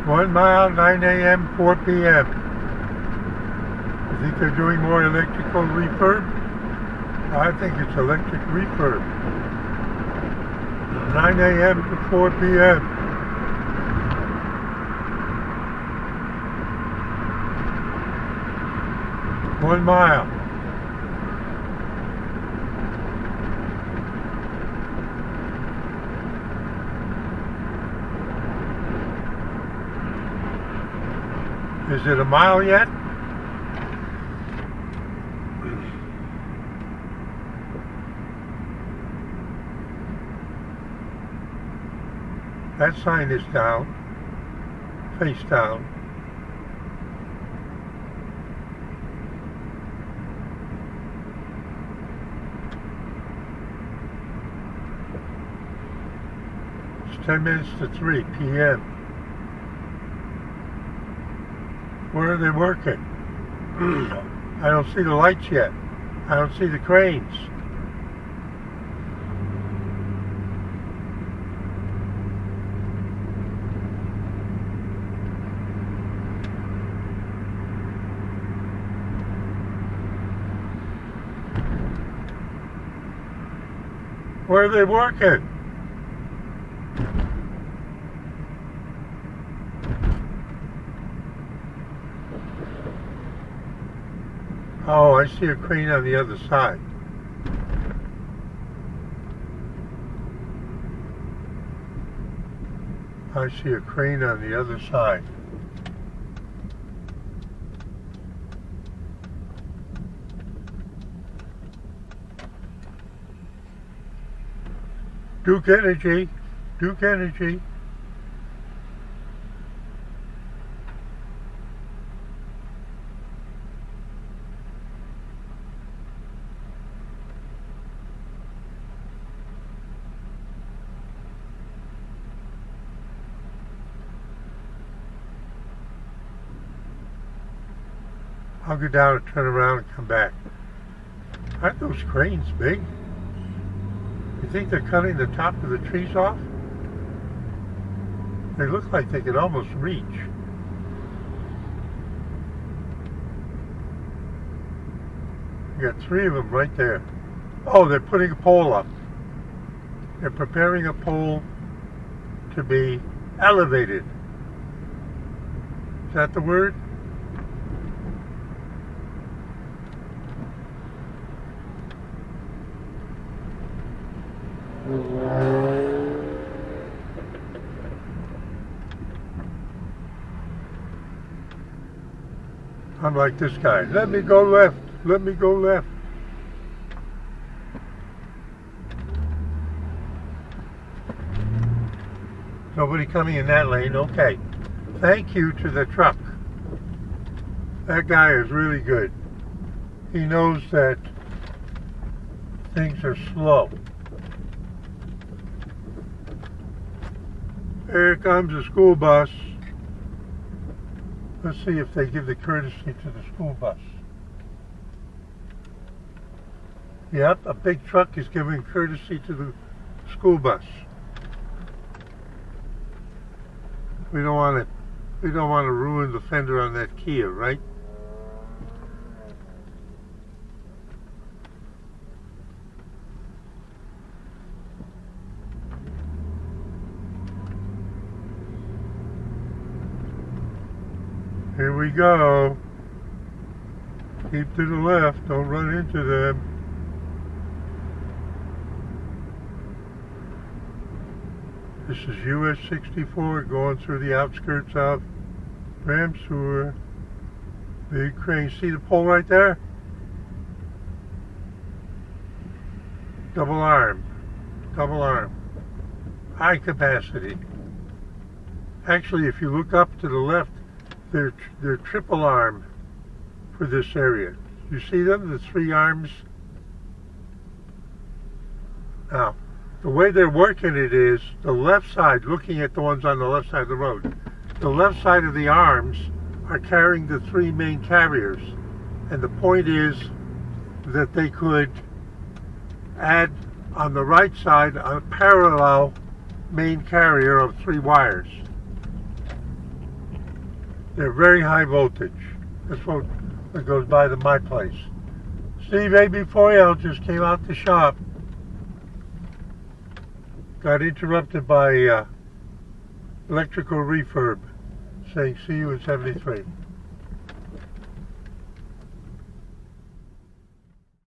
1 mile, 9 a.m., 4 p.m. You think they're doing more electrical refurb? I think it's electric refurb. 9 a.m. to 4 p.m. One mile. Is it a mile yet? That sign is down, face down. It's 10 minutes to 3 p.m. Where are they working? I don't see the lights yet. I don't see the cranes. Where are they working? Oh, I see a crane on the other side. I see a crane on the other side. Duke Energy, Duke Energy. I'll go down and turn around and come back. Aren't those cranes big? You think they're cutting the top of the trees off? They look like they could almost reach. You got 3 of them right there. Oh, they're putting a pole up. They're preparing a pole to be elevated. Is that the word? I'm like this guy. Let me go left. Let me go left. Nobody coming in that lane. Okay. Thank you to the truck. That guy is really good. He knows that things are slow. Here comes a school bus. Let's see if they give the courtesy to the school bus. Yep, a big truck is giving courtesy to the school bus. We don't want to ruin the fender on that Kia, right? Here we go. Keep to the left, don't run into them. This is US 64 going through the outskirts of Ramseur. Big crane. See the pole right there? Double arm. Double arm. High capacity. Actually, if you look up to the left, they're triple arm for this area. You see them? The 3 arms? Now, the way they're working it is the left side, looking at the ones on the left side of the road, the left side of the arms are carrying the 3 main carriers. And the point is that they could add on the right side a parallel main carrier of 3 wires. They're very high voltage. That's what goes by to my place. Steve AB4L just came out the shop. Got interrupted by electrical refurb saying see you in 73.